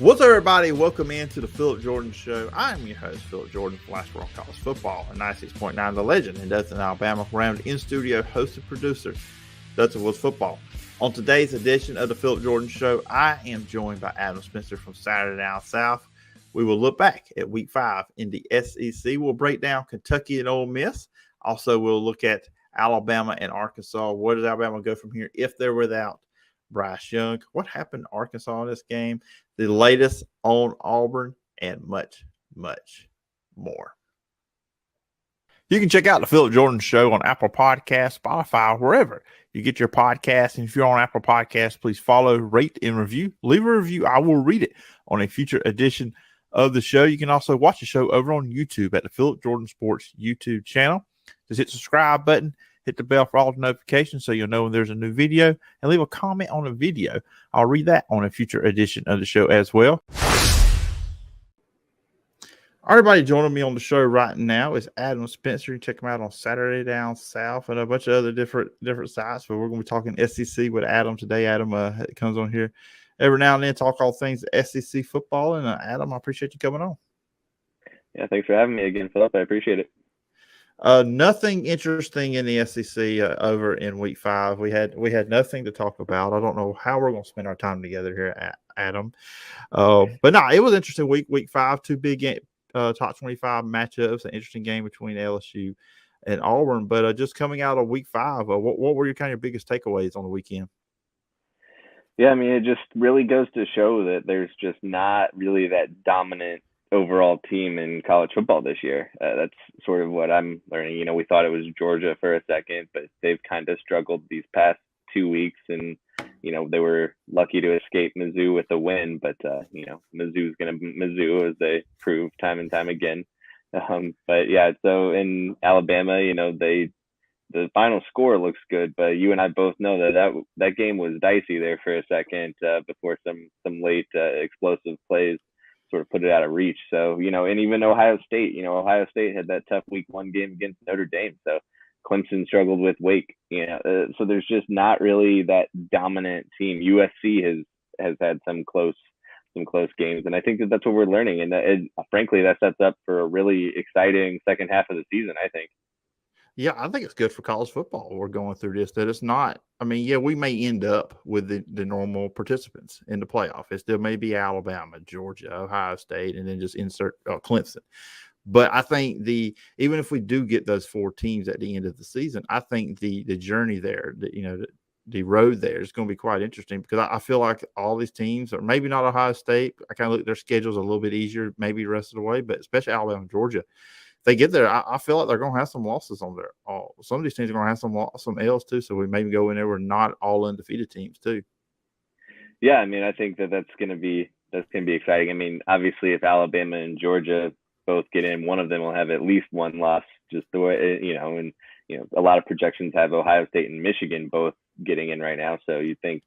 What's up, everybody? Welcome into the Phillip Jordan Show. I am your host, Phillip Jordan, Flash World College Football and 96.9 The Legend in Dothan, Alabama. Round in-studio host and producer, Dothan Woods Football. On today's edition of the Phillip Jordan Show, I am joined by Adam Spencer from Saturday Down South. We will look back at Week 5 in the SEC. We'll break down Kentucky and Ole Miss. Also, we'll look at Alabama and Arkansas. Where does Alabama go from here if they're without Bryce Young? What happened to Arkansas in this game? The latest on Auburn, and much, much more. You can check out the Phillip Jordan Show on Apple Podcasts, Spotify, wherever you get your podcasts. And if you're on Apple Podcasts, please follow, rate, and review. Leave a review. I will read it on a future edition of the show. You can also watch the show over on YouTube at the Phillip Jordan Sports YouTube channel. Just hit the subscribe button. Hit the bell for all the notifications so you'll know when there's a new video, and leave a comment on a video. I'll read that on a future edition of the show as well. Everybody joining me on the show right now is Adam Spencer. You can check him out on Saturday Down South and a bunch of other different sites. But we're going to be talking SEC with Adam today. Adam comes on here every now and then, talk all things SEC football. And Adam, I appreciate you coming on. Yeah, thanks for having me again, Phillip. I appreciate it. Nothing interesting in the SEC over in Week 5. We had nothing to talk about. I don't know how we're going to spend our time together here, Adam. But no, it was interesting. Week 5, two big top 25 matchups. An interesting game between LSU and Auburn. But just coming out of Week 5, what were your kind of biggest takeaways on the weekend? Yeah, I mean, it just really goes to show that there's just not really that dominant overall team in college football this year. That's sort of what I'm learning. You know, we thought it was Georgia for a second, but they've kind of struggled these past 2 weeks, and you know, they were lucky to escape Mizzou with a win, but you know, Mizzou's going to Mizzou, as they prove time and time again. But yeah, so in Alabama, you know, the final score looks good, but you and I both know that game was dicey there for a second before some late explosive plays sort of put it out of reach. So, you know, and even Ohio State had that tough Week 1 game against Notre Dame. So Clemson struggled with Wake, you know, so there's just not really that dominant team. USC has had some close games. And I think that's what we're learning. And frankly, that sets up for a really exciting second half of the season, I think. Yeah, I think it's good for college football. We're going through this, that it's not, I mean, yeah, we may end up with the normal participants in the playoff. It still may be Alabama, Georgia, Ohio State, and then just insert Clemson. But I think even if we do get those 4 teams at the end of the season, I think the journey there, the road there is going to be quite interesting, because I feel like all these teams, or maybe not Ohio State, I kind of look at their schedules a little bit easier, maybe the rest of the way, but especially Alabama and Georgia. They get there, I feel like they're going to have some losses on there. Some of these teams are going to have some L's too, so we maybe go in there with not all undefeated teams too. Yeah, I mean, I think that's going to be exciting. I mean, obviously, if Alabama and Georgia both get in, one of them will have at least one loss, just the way, you know, and you know, a lot of projections have Ohio State and Michigan both getting in right now. So you think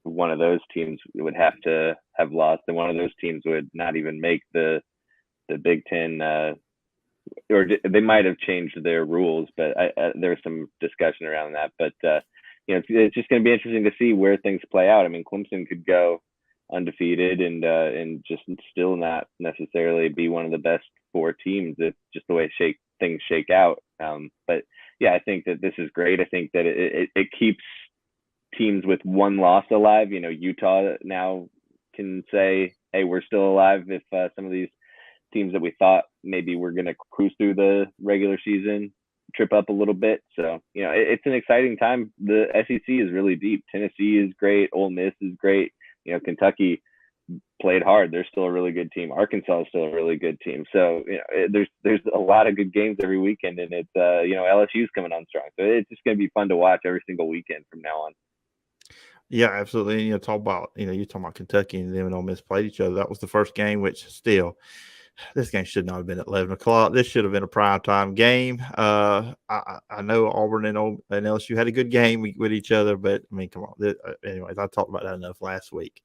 one of those teams would have to have lost, and one of those teams would not even make the Big Ten. Or they might have changed their rules, but there's some discussion around that. But you know, it's just going to be interesting to see where things play out. I mean, Clemson could go undefeated and just still not necessarily be one of the best 4 teams, if just the way things shake out. But yeah, I think that this is great. I think that it keeps teams with one loss alive. You know, Utah now can say, hey, we're still alive if some of these teams that we thought maybe we're going to cruise through the regular season trip up a little bit. So, you know, it's an exciting time. The SEC is really deep. Tennessee is great. Ole Miss is great. You know, Kentucky played hard. They're still a really good team. Arkansas is still a really good team. So, you know, there's a lot of good games every weekend, and it's, you know, LSU's coming on strong. So it's just going to be fun to watch every single weekend from now on. Yeah, absolutely. And you're talking about Kentucky and them and Ole Miss played each other. That was the first game, which still This game should not have been at 11 o'clock. This should have been a primetime game. I know Auburn and LSU had a good game with each other, but, I mean, come on. Anyways, I talked about that enough last week.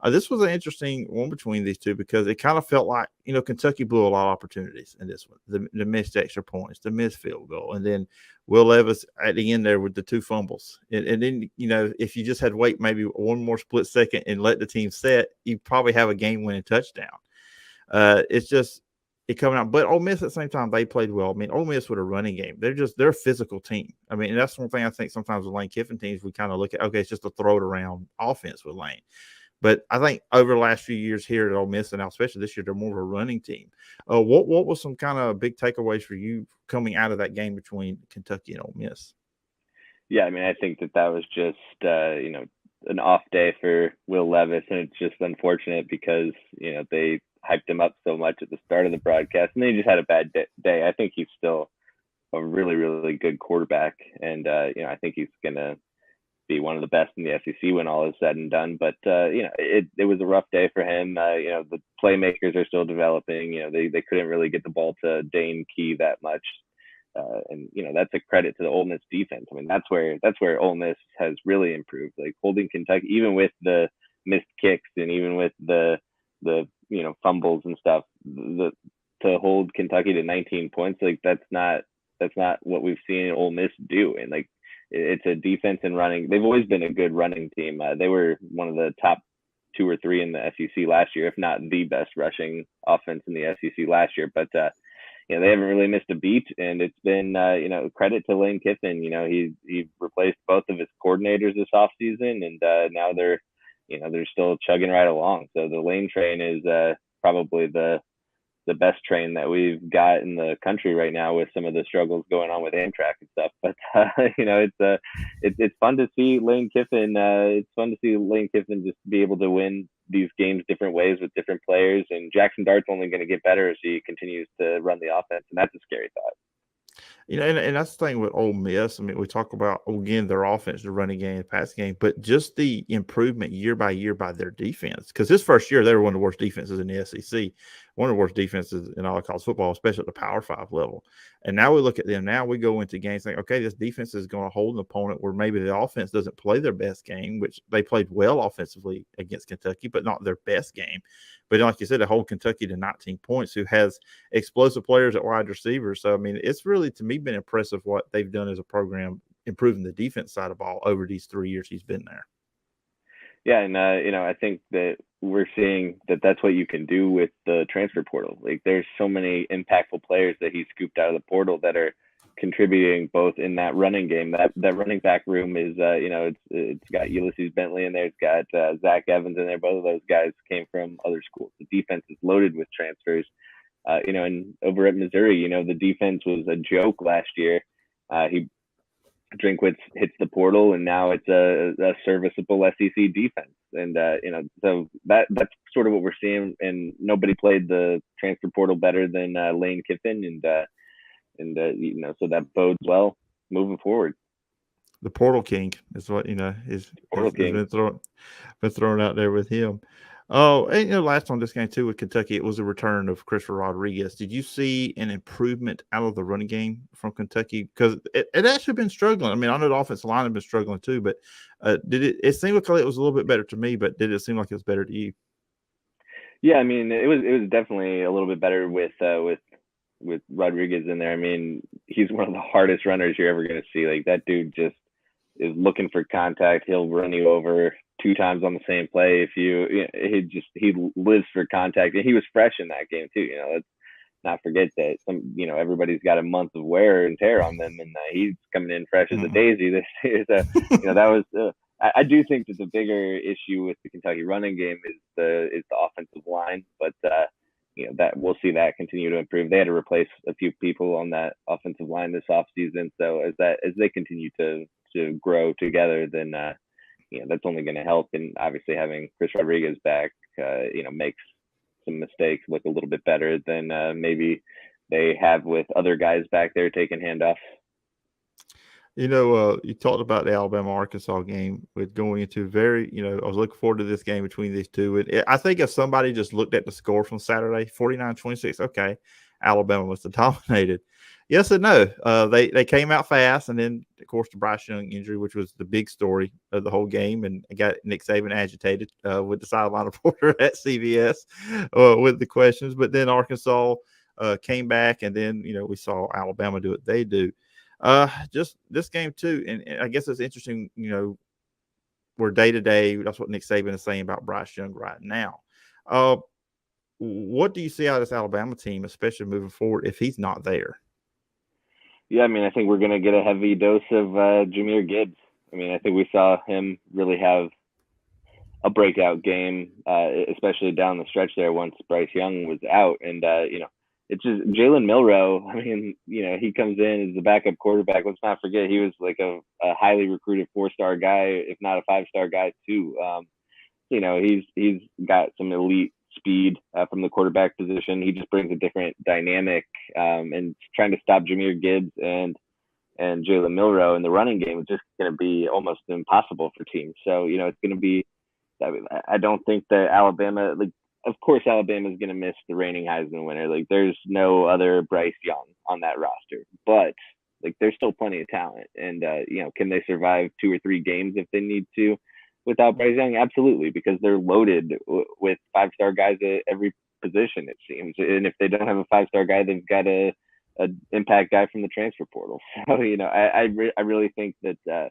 This was an interesting one between these two because it kind of felt like, Kentucky blew a lot of opportunities in this one. The missed extra points, the missed field goal, and then Will Levis at the end there with the 2 fumbles. And then, if you just had to wait maybe one more split second and let the team set, you probably have a game-winning touchdown. It's just it coming out. But Ole Miss at the same time, they played well. I mean, Ole Miss with a running game, they're a physical team. I mean, and that's one thing I think sometimes with Lane Kiffin teams, we kind of look at, okay, it's just a throw it around offense with Lane. But I think over the last few years here at Ole Miss, and now especially this year, they're more of a running team. What was some kind of big takeaways for you coming out of that game between Kentucky and Ole Miss? Yeah, I mean, I think that was just an off day for Will Levis, and it's just unfortunate because they hyped him up so much at the start of the broadcast, and then he just had a bad day. I think he's still a really, really good quarterback, and I think he's gonna be one of the best in the SEC when all is said and done. But it was a rough day for him. The playmakers are still developing. They couldn't really get the ball to Dane Key that much. And that's a credit to the Ole Miss defense. I mean, that's where Ole Miss has really improved. Like holding Kentucky, even with the missed kicks and even with the fumbles and stuff, to hold Kentucky to 19 points, like that's not what we've seen Ole Miss do. And like it's a defense and running. They've always been a good running team. They were one of the top 2 or 3 in the SEC last year, if not the best rushing offense in the SEC last year. But they haven't really missed a beat, and it's been credit to Lane Kiffin. He replaced both of his coordinators this offseason, and now they're still chugging right along. So the Lane train is probably the best train that we've got in the country right now, with some of the struggles going on with Amtrak and stuff. But it's fun to see Lane Kiffin. It's fun to see Lane Kiffin just be able to win these games different ways with different players. And Jackson Dart's only going to get better as he continues to run the offense, and that's a scary thought. And that's the thing with Ole Miss. I mean, we talk about, again, their offense, the running game, the pass game, but just the improvement year by year by their defense. Because this first year, they were one of the worst defenses in the SEC, one of the worst defenses in all of college football, especially at the Power 5 level. And now we look at them. Now we go into games saying, okay, this defense is going to hold an opponent where maybe the offense doesn't play their best game, which they played well offensively against Kentucky, but not their best game. But like you said, to hold Kentucky to 19 points, who has explosive players at wide receiver. So, I mean, it's really, to me, been impressive what they've done as a program, improving the defense side of the ball over these 3 years he's been there. Yeah, and I think that we're seeing that that's what you can do with the transfer portal. Like, there's so many impactful players that he scooped out of the portal that are contributing both in that running game. That running back room is, it's got Ulysses Bentley in there. It's got Zach Evans in there. Both of those guys came from other schools. The defense is loaded with transfers. And over at Missouri, the defense was a joke last year. Drinkwitz hits the portal, and now it's a serviceable SEC defense. And so that's sort of what we're seeing. And nobody played the transfer portal better than Lane Kiffin, so that bodes well moving forward. The Portal King is what is been thrown out there with him. Oh, and last on this game too with Kentucky, it was a return of Christopher Rodriguez. Did you see an improvement out of the running game from Kentucky? Because it actually been struggling. I mean, I know the offensive line had been struggling too, but did it seemed like it was a little bit better to me, but did it seem like it was better to you? Yeah, I mean, it was definitely a little bit better with Rodriguez in there. I memean, he's one of the hardest runners you're ever going to see. Like, that dude just is looking for contact. He'll run you over 2 times on the same play. He lives for contact, and he was fresh in that game too. Let's not forget that everybody's got a month of wear and tear on them, and he's coming in fresh as a daisy this year. So, that was. I do think that the bigger issue with the Kentucky running game is the offensive line, but that we'll see that continue to improve. They had to replace a few people on that offensive line this offseason. So as they continue to grow together, then that's only going to help. And obviously having Chris Rodriguez back, makes some mistakes look a little bit better than maybe they have with other guys back there taking handoffs. You talked about the Alabama-Arkansas game with going into I was looking forward to this game between these two. I think if somebody just looked at the score from Saturday, 49-26, okay, Alabama must have dominated. Yes and no. They came out fast, and then, of course, the Bryce Young injury, which was the big story of the whole game, and got Nick Saban agitated with the sideline reporter at CBS with the questions. But then Arkansas came back, and then, we saw Alabama do what they do. Just this game too, and I guess it's interesting. We're day to day. That's what Nick Saban is saying about Bryce Young right now. Uh, what do you see out of this Alabama team, especially moving forward, if he's not there? Yeah, I mean, I think we're going to get a heavy dose of Jahmyr Gibbs. I mean, I think we saw him really have a breakout game, especially down the stretch there once Bryce Young was out. And, it's just Jalen Milroe. I mean, he comes in as the backup quarterback. Let's not forget he was like a highly recruited 4-star guy, if not a 5-star guy too. He's got some elite speed from the quarterback position. He just brings a different dynamic, and trying to stop Jahmyr Gibbs and Jalen Milroe in the running game is just going to be almost impossible for teams. So it's going to be. I don't think that Alabama, of course, Alabama is going to miss the reigning Heisman winner. There's no other Bryce Young on that roster, but there's still plenty of talent. And can they survive 2 or 3 games if they need to without Bryce Young? Absolutely, because they're loaded with 5-star guys at every position, it seems. And if they don't have a 5-star guy, they've got a impact guy from the transfer portal. So I really think that.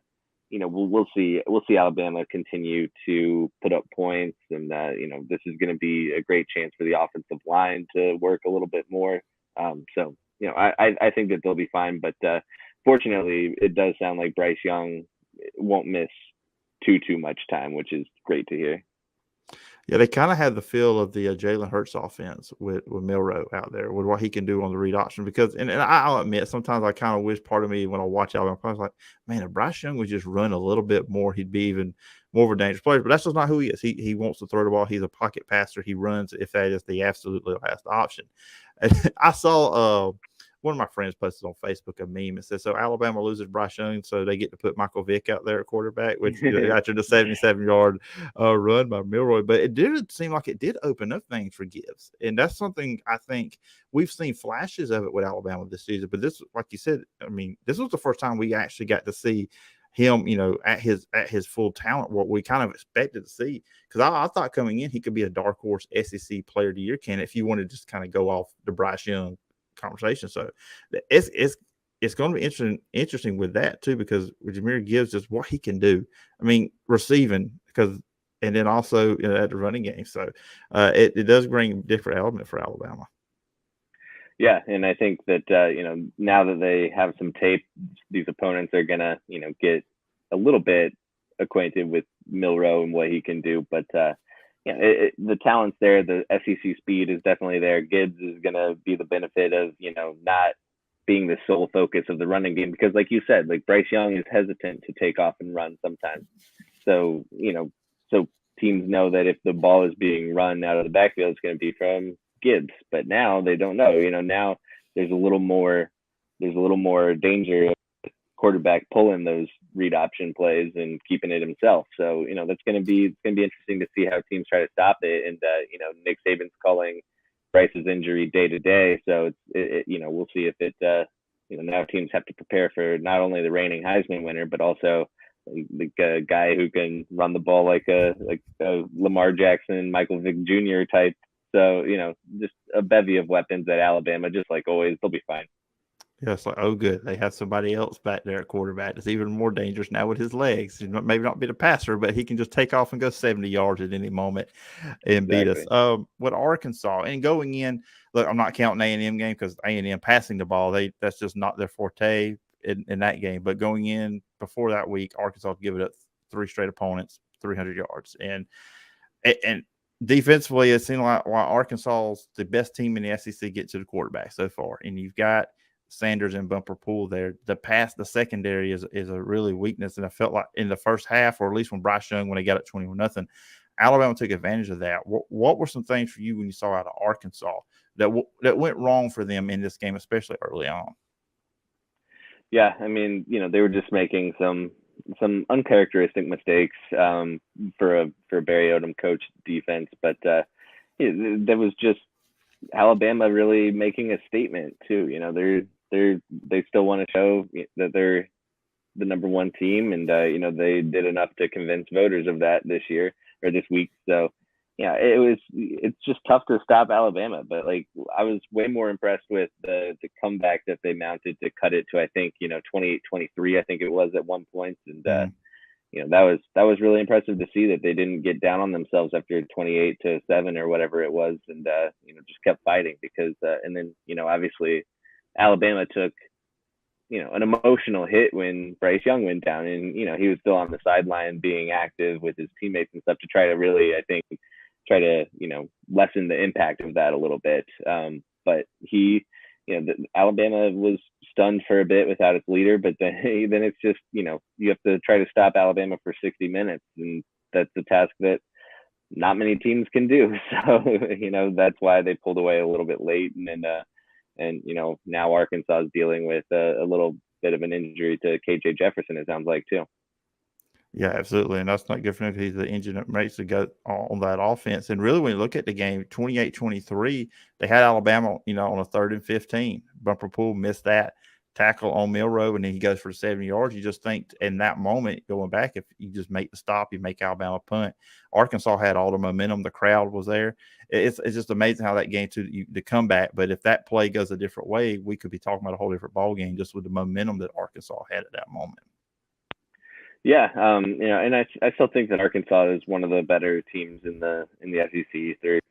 We'll see Alabama continue to put up points, and this is going to be a great chance for the offensive line to work a little bit more. I think that they'll be fine, but fortunately, it does sound like Bryce Young won't miss too much time, which is great to hear. Yeah, they kind of have the feel of the Jalen Hurts offense with Milroe out there, with what he can do on the read option. Because, and I'll admit, sometimes I kind of wish, part of me when I watch Alabama, I was like, man, if Bryce Young would just run a little bit more, he'd be even more of a dangerous player. But that's just not who he is. He wants to throw the ball. He's a pocket passer. He runs if that is the absolutely last option. And I saw one of my friends posted on Facebook a meme. It says, so Alabama loses Bryce Young, so they get to put Michael Vick out there at quarterback, which after the 77-yard run by Milroe. But it did seem like it did open up things for Gibbs. And that's something I think we've seen flashes of it with Alabama this season. But this, like you said, I mean, this was the first time we actually got to see him, at his full talent, what we kind of expected to see. Because I thought coming in, he could be a dark horse SEC Player of the Year candidate if you wanted to just kind of go off the Bryce Young conversation. So it's going to be interesting with that too, because with Jahmyr Gibbs, just what he can do. I mean, receiving, and then also at the running game. So it does bring a different element for Alabama. Yeah, and I think that now that they have some tape, these opponents are gonna get a little bit acquainted with Milroe and what he can do. But the talent's there. The SEC speed is definitely there. Gibbs is going to be the benefit of, not being the sole focus of the running game, because like you said, Bryce Young is hesitant to take off and run sometimes. So, so teams know that if the ball is being run out of the backfield, it's going to be from Gibbs. But now they don't know, now there's a little more danger quarterback pulling those read option plays and keeping it himself. So, that's going to be interesting to see how teams try to stop it. And, Nick Saban's calling Bryce's injury day to day. So we'll see if it, now teams have to prepare for not only the reigning Heisman winner, but also the guy who can run the ball like a Lamar Jackson, Michael Vick Jr. type. So, just a bevy of weapons at Alabama, just like always. They'll be fine. Yeah, it's like, oh, good. They have somebody else back there at quarterback that's even more dangerous now with his legs. He maybe not be the passer, but he can just take off and go 70 yards at any moment and beat us. With Arkansas and going in, look, I'm not counting A&M game because A&M passing the ball, that's just not their forte in that game. But going in before that week, Arkansas give it up 3 straight opponents, 300 yards. And defensively, it seemed like while Arkansas's the best team in the SEC get to the quarterback so far. And you've got Sanders and Bumper Pool there. The secondary is a really weakness, and I felt like in the first half, or at least when Bryce Young, when they got it 21-0, Alabama took advantage of that. What were some things for you when you saw out of Arkansas that went wrong for them in this game, especially early on? Yeah, I mean, they were just making some uncharacteristic mistakes for a Barry Odom coach defense, but that was just Alabama really making a statement too. They still want to show that they're the number one team, and they did enough to convince voters of that this year or this week. So yeah, it's just tough to stop Alabama. But like I was way more impressed with the comeback that they mounted to cut it to, I think 28-23, I think it was at one point, and Mm. that was really impressive to see that they didn't get down on themselves after 28-7 or whatever it was, and just kept fighting because and then obviously Alabama took an emotional hit when Bryce Young went down, and he was still on the sideline being active with his teammates and stuff to try to really, I think, try to lessen the impact of that a little bit. But Alabama was stunned for a bit without its leader, but then it's just you have to try to stop Alabama for 60 minutes, and that's a task that not many teams can do. So that's why they pulled away a little bit late, and then now Arkansas is dealing with a little bit of an injury to KJ Jefferson, it sounds like, too. Yeah, absolutely, and that's not good for him 'cause he's the engine that makes the go on that offense, and really, when you look at the game, 28-23, they had Alabama, on a 3rd and 15. Bumper Pool missed that tackle on Milrow, and then he goes for 70 yards. You just think in that moment, going back, if you just make the stop, you make Alabama punt. Arkansas had all the momentum. The crowd was there. It's just amazing how that game the comeback, but if that play goes a different way, we could be talking about a whole different ballgame just with the momentum that Arkansas had at that moment. Yeah, and I still think that Arkansas is one of the better teams in the SEC. They're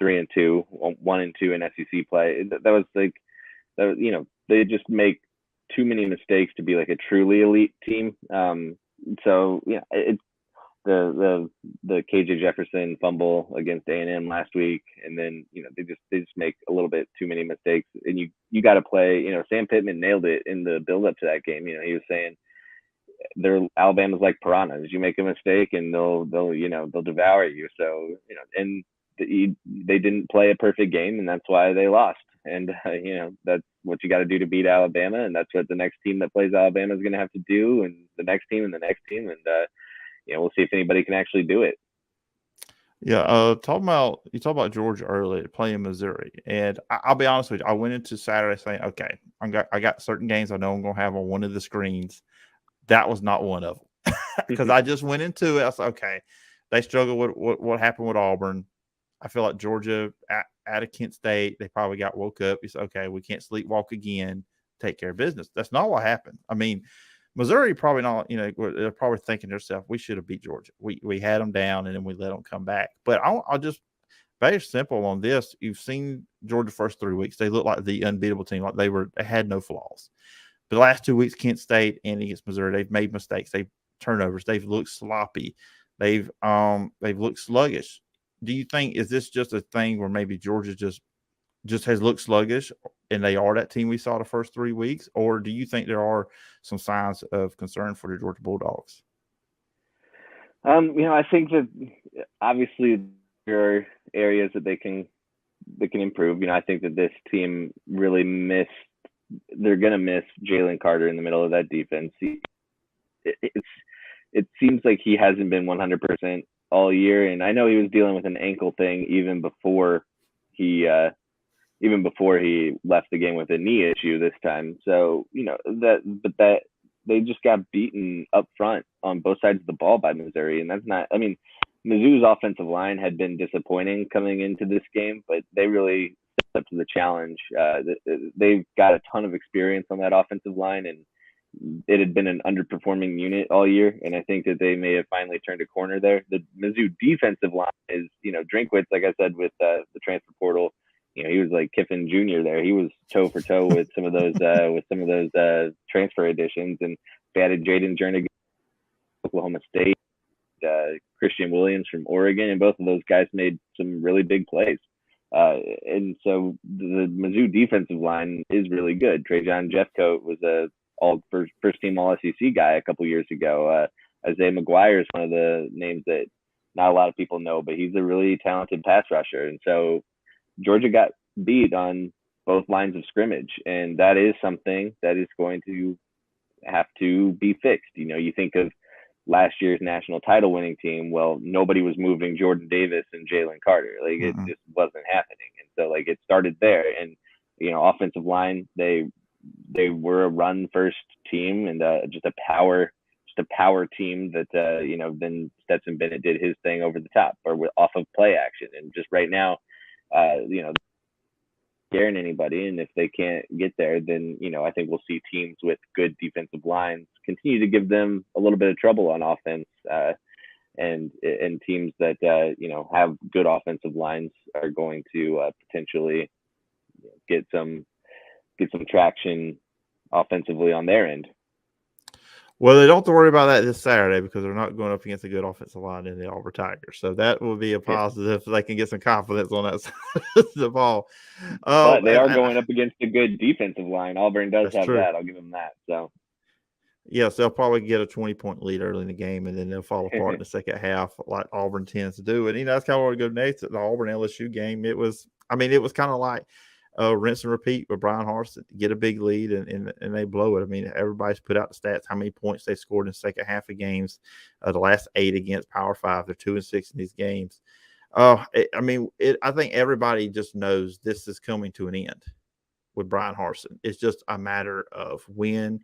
3-2, 1-2 in SEC play. That was like they just make too many mistakes to be like a truly elite team. So yeah, it's the KJ Jefferson fumble against A&M last week, and then they just make a little bit too many mistakes, and you got to play. Sam Pittman nailed it in the build up to that game. He was saying Alabama's like piranhas. You make a mistake and they'll devour you. So and they didn't play a perfect game, and that's why they lost. And that's what you got to do to beat Alabama, and that's what the next team that plays Alabama is going to have to do, and the next team and the next team, and we'll see if anybody can actually do it. Yeah, you talk about Georgia earlier playing Missouri, and I'll be honest with you. I went into Saturday saying, okay, I got certain games I know I'm going to have on one of the screens. That was not one of them because I just went into it. I was like, okay, they struggled with what happened with Auburn. I feel like Georgia out of Kent State, they probably got woke up. You said, okay, we can't sleepwalk again. Take care of business. That's not what happened. I mean, Missouri probably not, they're probably thinking to themselves, we should have beat Georgia. We had them down and then we let them come back. But I'll just very simple on this. You've seen Georgia first 3 weeks. They look like the unbeatable team. Like they had no flaws. But the last 2 weeks, Kent State and against Missouri, they've made mistakes. They've turnovers. They've looked sloppy. They've looked sluggish. Do you think is this just a thing where maybe Georgia just has looked sluggish and they are that team we saw the first 3 weeks, or do you think there are some signs of concern for the Georgia Bulldogs? I think that obviously there are areas that they can improve. I think that this team really they're going to miss Jalen Carter in the middle of that defense. It seems like he hasn't been 100% all year, and I know he was dealing with an ankle thing even before he left the game with a knee issue this time. So that they just got beaten up front on both sides of the ball by Missouri, and that's not. I mean, Mizzou's offensive line had been disappointing coming into this game, but they really stepped up to the challenge. They've got a ton of experience on that offensive line, and it had been an underperforming unit all year, and I think that they may have finally turned a corner there. The Mizzou defensive line is, Drinkwitz, like I said, with the transfer portal. He was like Kiffin Jr. there. He was toe for toe with some of those transfer additions, and they added Jaden Jernigan, Oklahoma State, Christian Williams from Oregon, and both of those guys made some really big plays. And so the Mizzou defensive line is really good. Trajan Jeffcoat was a first team All SEC guy a couple years ago. Isaiah McGuire is one of the names that not a lot of people know, but he's a really talented pass rusher. And so Georgia got beat on both lines of scrimmage, and that is something that is going to have to be fixed. You think of last year's national title winning team. Well, nobody was moving Jordan Davis and Jalen Carter. Like it just wasn't happening. And so like it started there. And offensive line, they were a run first team and just a power team that then Stetson Bennett did his thing over the top or off of play action. And just right now, scaring anybody, and if they can't get there, then I think we'll see teams with good defensive lines continue to give them a little bit of trouble on offense, and teams that have good offensive lines are going to potentially get some traction offensively on their end. Well, they don't have to worry about that this Saturday because they're not going up against a good offensive line in the Auburn Tigers. So that will be a positive if they can get some confidence on that side of the ball. But they are going up against a good defensive line. Auburn does have true. that. I'll give them that. So yes, they'll probably get a 20-point lead early in the game, and then they'll fall apart in the second half like Auburn tends to do. And that's kind of what we go next at the Auburn LSU game. It was kind of like rinse and repeat with Brian Harsin, get a big lead and they blow it. I mean, everybody's put out the stats, how many points they scored in the second half of games. The last 8 against Power 5, they're 2-6 in these games. I think everybody just knows this is coming to an end with Brian Harsin. It's just a matter of when.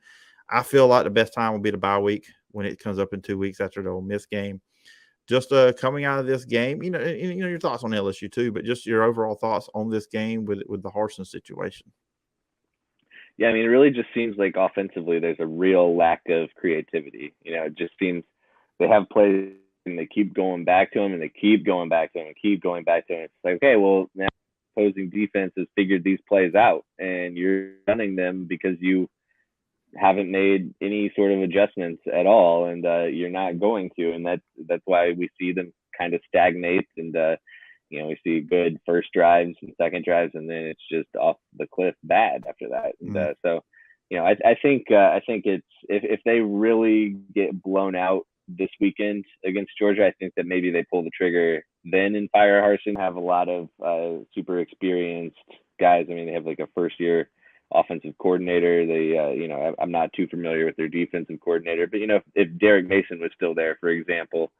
I feel like the best time will be the bye week when it comes up in 2 weeks after the Ole Miss game. Just coming out of this game, your thoughts on LSU too, but just your overall thoughts on this game with the Harsin situation. Yeah, I mean, it really just seems like offensively there's a real lack of creativity. It just seems they have plays and they keep going back to them and they keep going back to them and keep going back to them. It's like, okay, well, now opposing defense has figured these plays out and you're running them because you haven't made any sort of adjustments at all, and you're not going to, and that's why we see them kind of stagnate, and we see good first drives and second drives, and then it's just off the cliff bad after that. And so I think it's if they really get blown out this weekend against Georgia, I think that maybe they pull the trigger then and fire Harsin. Have a lot of super experienced guys. I mean, they have like a first year offensive coordinator. They, I'm not too familiar with their defensive coordinator, but if Derek Mason was still there, for example,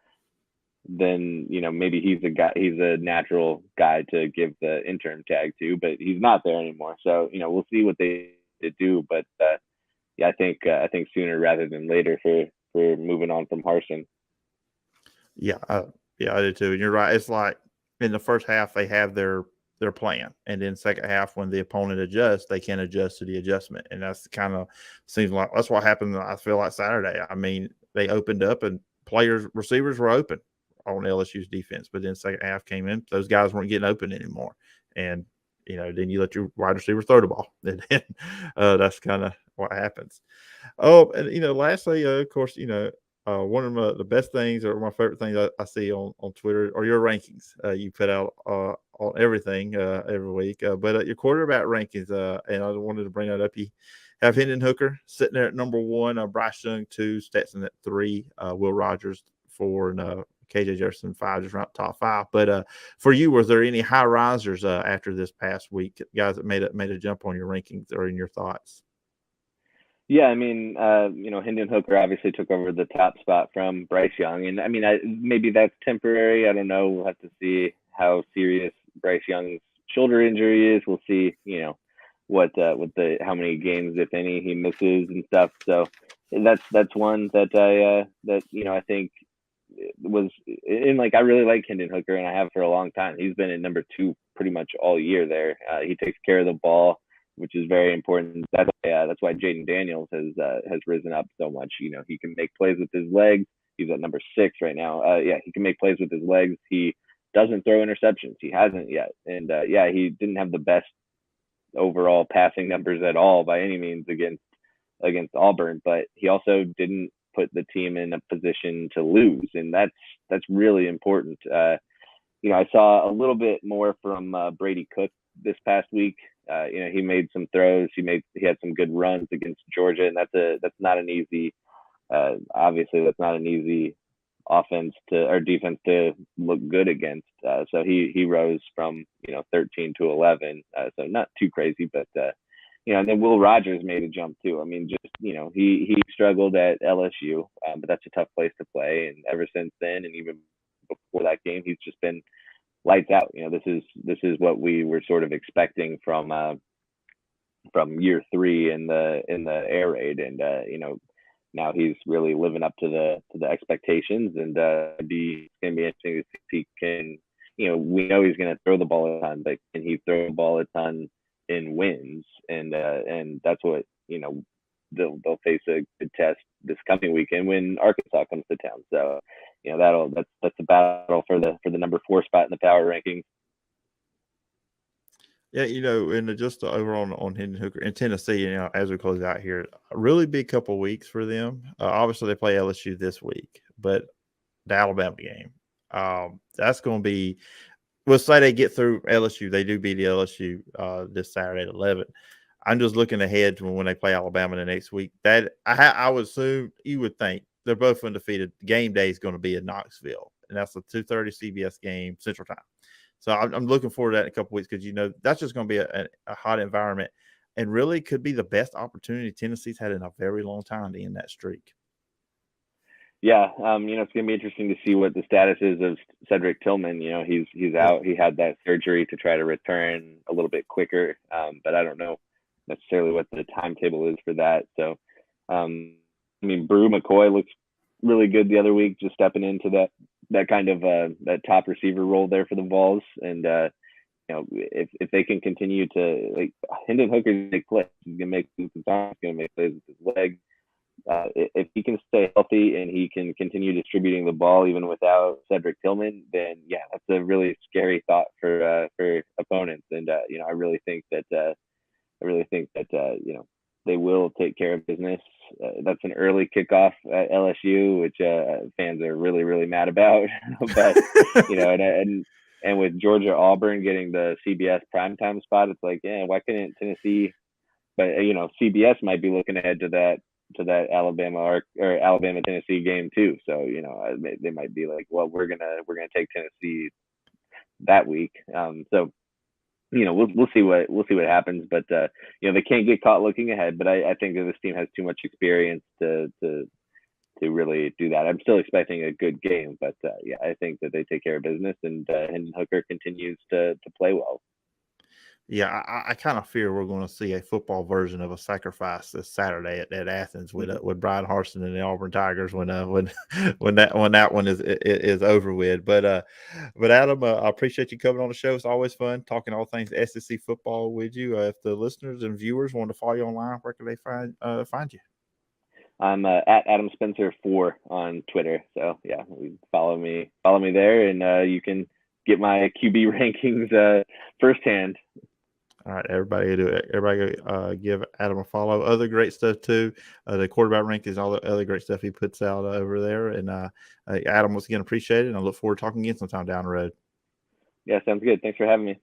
then maybe he's a natural guy to give the interim tag to, but he's not there anymore. So we'll see what they do, but I think sooner rather than later for moving on from Harsin. Yeah, I do too. And you're right. It's like in the first half they have their plan, and then second half when the opponent adjusts, they can adjust to the adjustment, and that's kind of seems like that's what happened. I feel like Saturday. I mean, they opened up and receivers were open on LSU's defense, but then second half came in, those guys weren't getting open anymore, and then you let your wide receiver throw the ball, and then that's kind of what happens. Oh, and lastly, of course, one of the best things or my favorite things I see on Twitter are your rankings. You put out on everything every week, but your quarterback rankings, and I wanted to bring that up. You have Hendon Hooker sitting there at number 1, Bryce Young 2, Stetson at 3, Will Rogers 4, and KJ Jefferson 5, just around top 5. But for you, was there any high risers after this past week, guys that made a jump on your rankings or in your thoughts? Yeah, I mean, Hendon Hooker obviously took over the top spot from Bryce Young, and I mean, maybe that's temporary. I don't know. We'll have to see how serious Bryce Young's shoulder injury is. We'll see, how many games, if any, he misses and stuff. So that's one that I think was, and like I really like Hendon Hooker, and I have for a long time. He's been at number 2 pretty much all year there. He takes care of the ball, which is very important. That's why Jaden Daniels has risen up so much. He can make plays with his legs. He's at number 6 right now. He can make plays with his legs. He doesn't throw interceptions. He hasn't yet. And he didn't have the best overall passing numbers at all by any means against Auburn, but he also didn't put the team in a position to lose, and that's really important. I saw a little bit more from Brady Cook this past week. He made some throws. He had some good runs against Georgia, and that's not an easy. Obviously, that's not an easy offense or defense to look good against. So he rose from 13 to 11. So not too crazy, but and then Will Rogers made a jump too. I mean, just he struggled at LSU, but that's a tough place to play. And ever since then, and even before that game, he's just been lights out. This is what we were sort of expecting from year 3 in the air raid, and now he's really living up to the expectations, and it's gonna be interesting to see if he can. We know he's gonna throw the ball a ton, but can he throw the ball a ton in wins? And that's what they'll face a good test this coming weekend when Arkansas comes to town. So that's a battle for the number 4 spot in the power rankings. Yeah, and just over on Hendon Hooker in Tennessee, as we close out here, a really big couple of weeks for them. Obviously, they play LSU this week, but the Alabama game, that's going to be. We'll say they get through LSU. They do beat the LSU this Saturday at 11. I'm just looking ahead to when they play Alabama the next week. That I would assume you would think they're both undefeated. Game day is going to be in Knoxville, and that's a 2:30 CBS game Central Time. So I'm looking forward to that in a couple weeks because that's just going to be a hot environment, and really could be the best opportunity Tennessee's had in a very long time to end that streak. Yeah, it's going to be interesting to see what the status is of Cedric Tillman. He's out. He had that surgery to try to return a little bit quicker, but I don't know necessarily what the timetable is for that. So, Brew McCoy looks really good the other week, just stepping into that kind of that top receiver role there for the Vols. And if they can continue to Hendon Hooker's make plays, he's gonna make plays with his arms, he's gonna make plays with his legs. If he can stay healthy and he can continue distributing the ball even without Cedric Tillman, then yeah, that's a really scary thought for opponents. And I really think that they will take care of business. That's an early kickoff at LSU, which fans are really, really mad about. But and with Georgia Auburn getting the CBS primetime spot, it's like, yeah, why couldn't Tennessee? But CBS might be looking ahead to that Alabama or Alabama Tennessee game too. So they might be like, well, we're gonna take Tennessee that week. So we'll see what happens, but they can't get caught looking ahead. But I think that this team has too much experience to really do that. I'm still expecting a good game, but I think that they take care of business, and Hendon Hooker continues to play well. Yeah, I kind of fear we're going to see a football version of a sacrifice this Saturday at Athens with Brian Harsin and the Auburn Tigers when that one is over with. But Adam, I appreciate you coming on the show. It's always fun talking all things SEC football with you. If the listeners and viewers want to follow you online, where can they find you? I'm at Adam Spencer 4 on Twitter. So yeah, follow me there, and you can get my QB rankings firsthand. All right, everybody do it. Everybody give Adam a follow. Other great stuff too. The quarterback rankings, all the other great stuff he puts out over there. And Adam, once again, appreciate it. And I look forward to talking again sometime down the road. Yeah, sounds good. Thanks for having me.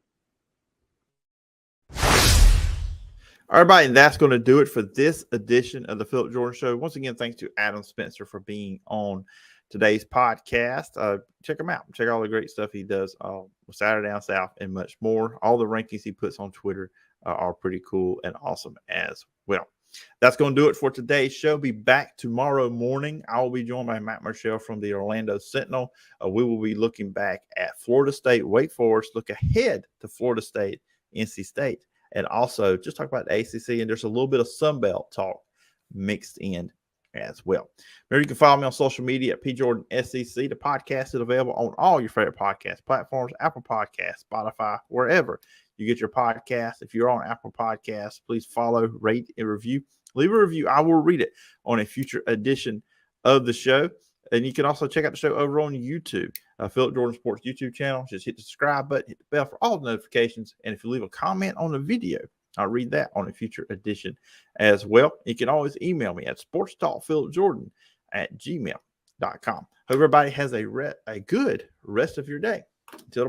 All right, everybody, and that's going to do it for this edition of the Phillip Jordan Show. Once again, thanks to Adam Spencer for being on today's podcast. Check him out. Check out all the great stuff he does with Saturday Down South and much more. All the rankings he puts on Twitter are pretty cool and awesome as well. That's going to do it for today's show. Be back tomorrow morning. I will be joined by Matt Marshall from the Orlando Sentinel. We will be looking back at Florida State, Wake Forest, look ahead to Florida State, NC State, and also just talk about the ACC, and there's a little bit of Sunbelt talk mixed in as well. Remember, you can follow me on social media at PJordanSEC. The podcast is available on all your favorite podcast platforms, Apple Podcasts, Spotify, wherever you get your podcasts. If you're on Apple Podcasts, please follow, rate, and review. Leave a review. I will read it on a future edition of the show. And you can also check out the show over on YouTube, Phillip Jordan Sports YouTube channel. Just hit the subscribe button, hit the bell for all the notifications. And if you leave a comment on the video, I'll read that on a future edition as well. You can always email me at sportstalkphillipjordan@gmail.com. Hope everybody has a good rest of your day. Until tomorrow.